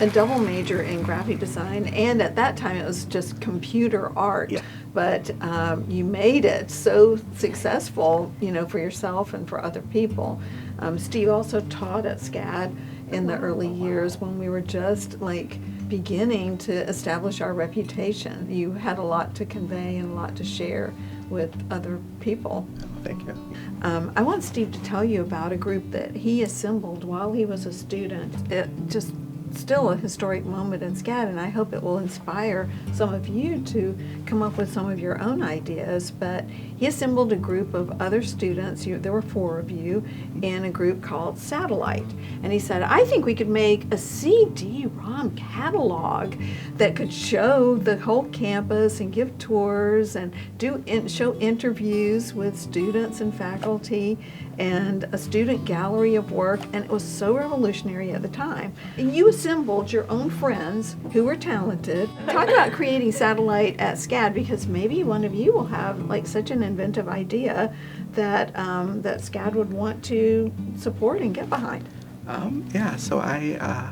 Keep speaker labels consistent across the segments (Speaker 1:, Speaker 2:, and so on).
Speaker 1: a double major in graphic design, and at that time it was just computer art.
Speaker 2: Yeah.
Speaker 1: But you made it so successful, for yourself and for other people. Steve also taught at SCAD in the early years when we were just beginning to establish our reputation. You had a lot to convey and a lot to share with other people.
Speaker 2: Thank you.
Speaker 1: I want Steve to tell you about a group that he assembled while he was a student. It just still a historic moment in SCAD, and I hope it will inspire some of you to come up with some of your own ideas. But he assembled a group of other students, there were 4 of you, in a group called Satellite. And he said, I think we could make a CD-ROM catalog that could show the whole campus and give tours and show interviews with students and faculty and a student gallery of work, and it was so revolutionary at the time. And you assembled your own friends who were talented. Talk about creating Satellite at SCAD, because maybe one of you will have such an inventive idea that that SCAD would want to support and get behind.
Speaker 2: So I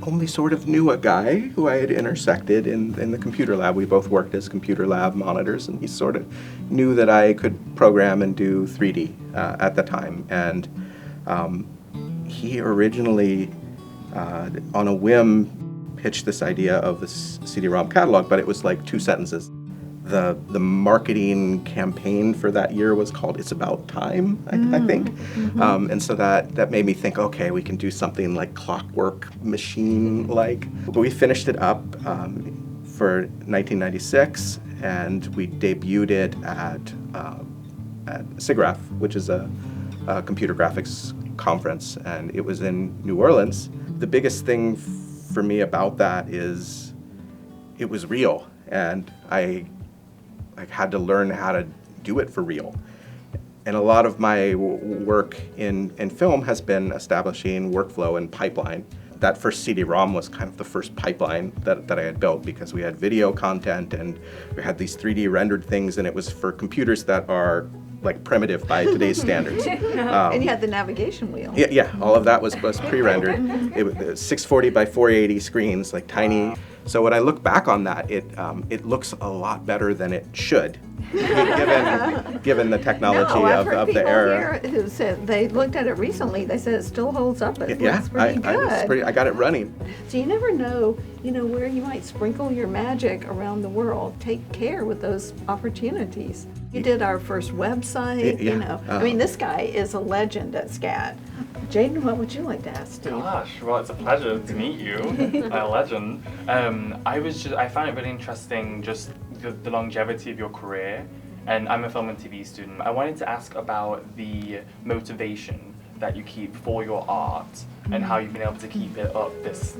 Speaker 2: only sort of knew a guy who I had intersected in the computer lab. We both worked as computer lab monitors, and he sort of knew that I could program and do 3D at the time. And he originally, on a whim, pitched this idea of this CD-ROM catalog, but it was 2 sentences. The marketing campaign for that year was called "It's About Time," I think, and so that made me think, okay, we can do something like Clockwork Machine-like. But we finished it up for 1996, and we debuted it at SIGGRAPH, which is a computer graphics conference, and it was in New Orleans. The biggest thing for me about that is it was real, and I had to learn how to do it for real. And a lot of my work in film has been establishing workflow and pipeline. That first CD-ROM was kind of the first pipeline that I had built, because we had video content and we had these 3D rendered things, and it was for computers that are primitive by today's standards.
Speaker 1: And you had the navigation wheel.
Speaker 2: Yeah, all of that was pre-rendered. It was 640 by 480 screens, tiny. So when I look back on that, it looks a lot better than it should, given the technology of the era.
Speaker 1: Here who said they looked at it recently. They said it still holds up. It looks pretty good.
Speaker 2: I got it running.
Speaker 1: So you never know, where you might sprinkle your magic around the world. Take care with those opportunities. You did our first website. This guy is a legend at SCAD. Jaden, what would you like to ask Steve?
Speaker 3: Gosh, well, it's a pleasure to meet you, a legend. I found it really interesting, just the longevity of your career, and I'm a film and TV student. I wanted to ask about the motivation that you keep for your art and how you've been able to keep it up this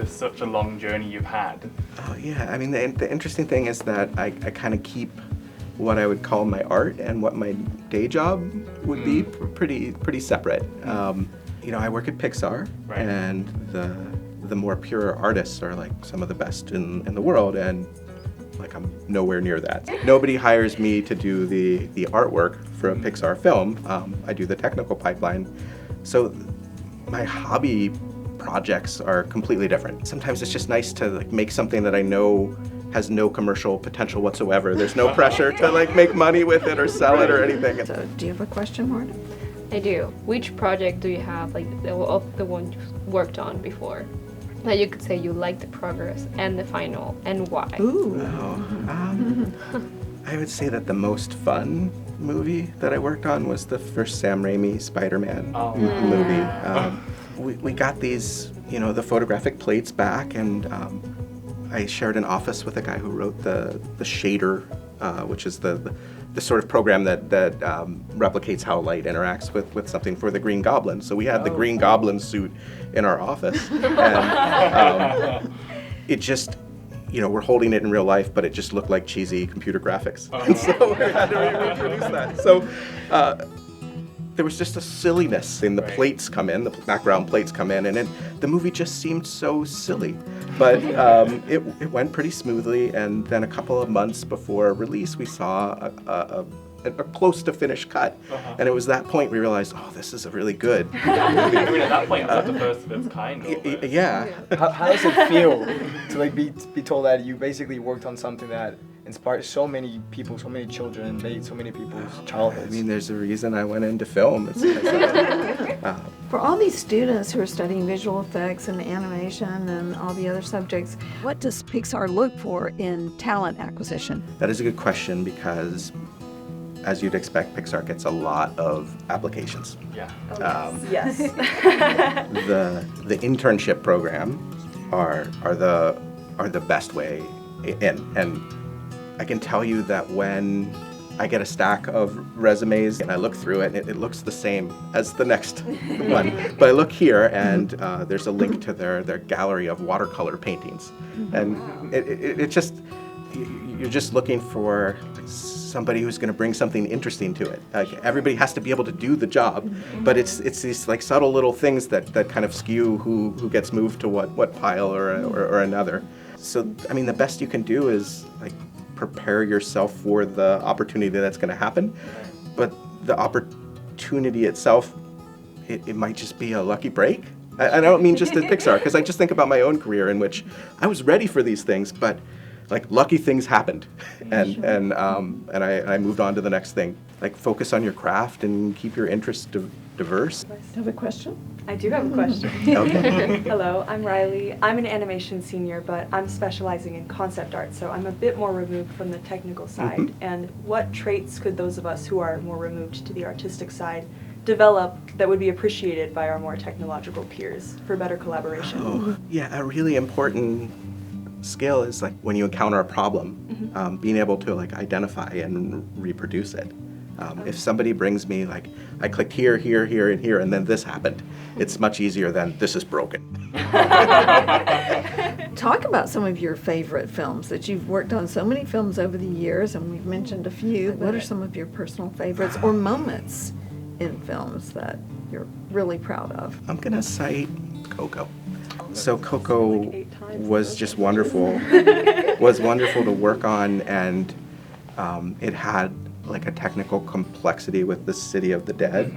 Speaker 3: such a long journey you've had.
Speaker 2: Oh yeah, the interesting thing is that I kind of keep what I would call my art and what my day job would be pretty separate. I work at Pixar,
Speaker 3: right.
Speaker 2: And the more pure artists are some of the best in the world, and I'm nowhere near that. Nobody hires me to do the artwork for a Pixar film. I do the technical pipeline. So my hobby projects are completely different. Sometimes it's just nice to make something that I know has no commercial potential whatsoever. There's no pressure to make money with it or sell it or anything.
Speaker 1: So do you have a question, Marta?
Speaker 4: I do. Which project do you have, of the one you worked on before, that you could say you like the progress and the final, and why?
Speaker 1: Ooh.
Speaker 2: I would say that the most fun movie that I worked on was the first Sam Raimi Spiderman movie. We got these, the photographic plates back, and I shared an office with a guy who wrote the shader, which is the sort of program that replicates how light interacts with something for the Green Goblin. So we had the Green Goblin suit in our office, and it just, we're holding it in real life, but it just looked like cheesy computer graphics, and so we had to reproduce that. So there was just a silliness in the plates come in, the background plates come in, and the movie just seemed so silly. But it went pretty smoothly, and then a couple of months before release, we saw a close to finished cut. And it was that point we realized, oh, this is a really good movie.
Speaker 3: I mean, at that point, it's like the first of its kind. Almost.
Speaker 2: Yeah.
Speaker 5: How does it feel to like be told that you basically worked on something that inspired so many people, so many children, and made so many people's childhoods?
Speaker 2: I mean, there's a reason I went into film.
Speaker 1: For all these students who are studying visual effects and animation and all the other subjects, what does Pixar look for in talent acquisition?
Speaker 2: That is a good question because, as you'd expect, Pixar gets a lot of applications.
Speaker 3: Yeah.
Speaker 6: Yes.
Speaker 2: The internship program are the best way in, and I can tell you that when I get a stack of resumes and I look through it, it looks the same as the next one. But I look here and there's a link to their gallery of watercolor paintings. And it just, you're just looking for somebody who's going to bring something interesting to it. Like, everybody has to be able to do the job, but it's these like subtle little things that kind of skew who gets moved to what pile or another. So, I mean, the best you can do is like prepare yourself for the opportunity that's going to happen, but the opportunity itself, it might just be a lucky break. I don't mean just at Pixar, because I just think about my own career in which I was ready for these things, but like lucky things happened, and I moved on to the next thing. Like, focus on your craft and keep your interests diverse.
Speaker 1: Do you have a question?
Speaker 6: I do have a question.
Speaker 2: Okay.
Speaker 6: Hello, I'm Riley. I'm an animation senior, but I'm specializing in concept art, so I'm a bit more removed from the technical side. And what traits could those of us who are more removed to the artistic side develop that would be appreciated by our more technological peers for better collaboration?
Speaker 2: Oh, yeah, a really important skill is like when you encounter a problem, being able to like identify and reproduce it. If somebody brings me like, I clicked here, here, here, and here, and then this happened, it's much easier than this is broken.
Speaker 1: Talk about some of your favorite films that you've worked on so many films over the years, and we've mentioned a few. What are some of your personal favorites or moments in films that you're really proud of?
Speaker 2: I'm gonna cite Coco. So Coco was just wonderful. Was wonderful to work on, and it had like a technical complexity with the City of the Dead,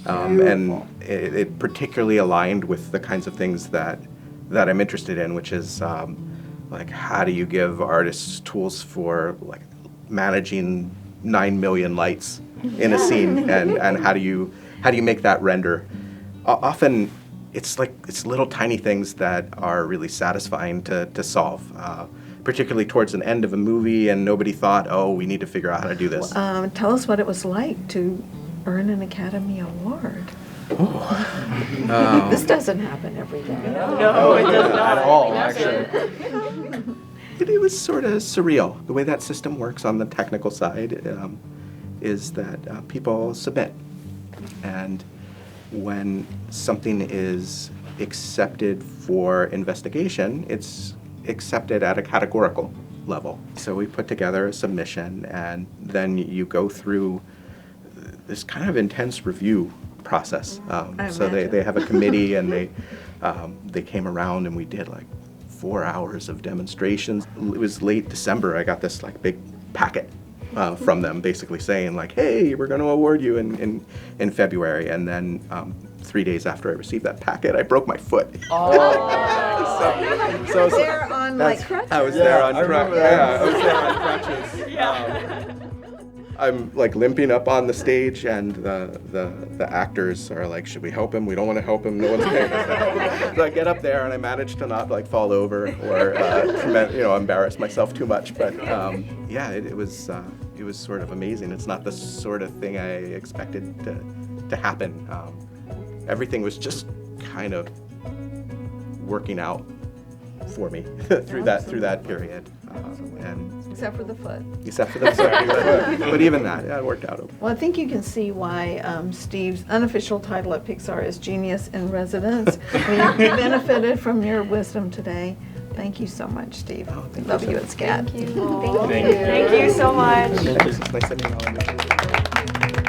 Speaker 2: and it particularly aligned with the kinds of things that I'm interested in, which is like how do you give artists tools for like managing 9 million lights in a scene, and how do you make that render? Often it's little tiny things that are really satisfying to solve. Particularly towards an end of a movie and nobody thought, oh, we need to figure out how to do this.
Speaker 1: Tell us what it was like to earn an Academy Award. This doesn't happen every day.
Speaker 6: No, it does not
Speaker 5: at all, actually.
Speaker 2: It was sort of surreal. The way that system works on the technical side is that people submit. And when something is accepted for investigation, it's accepted at a categorical level. So we put together a submission, and then you go through this kind of intense review process. So they have a committee, and they came around, and we did like 4 hours of demonstrations. It was late December. I got this like big packet from them, basically saying like, "Hey, we're going to award you in February." And then 3 days after I received that packet, I broke my foot.
Speaker 1: You were there on like crutches.
Speaker 2: I was there on crutches.
Speaker 5: Yeah,
Speaker 2: I was there on crutches. I'm like limping up on the stage, and the actors are like, "Should we help him? We don't want to help him. No one's paying us." So I get up there, and I manage to not like fall over or embarrass myself too much. But yeah, it was sort of amazing. It's not the sort of thing I expected to happen. Everything was just kind of working out for me through that period, and
Speaker 1: Except for the foot.
Speaker 2: except for the foot. But even that, yeah, it worked out okay.
Speaker 1: Well, I think you can see why Steve's unofficial title at Pixar is Genius in Residence. We benefited from your wisdom today. Thank you so much, Steve.
Speaker 2: Oh, thank
Speaker 1: Love
Speaker 2: you
Speaker 1: you
Speaker 2: so
Speaker 1: at SCAD.
Speaker 6: Thank you.
Speaker 3: Thank you.
Speaker 6: Thank you so much.
Speaker 2: It's nice to meet you all.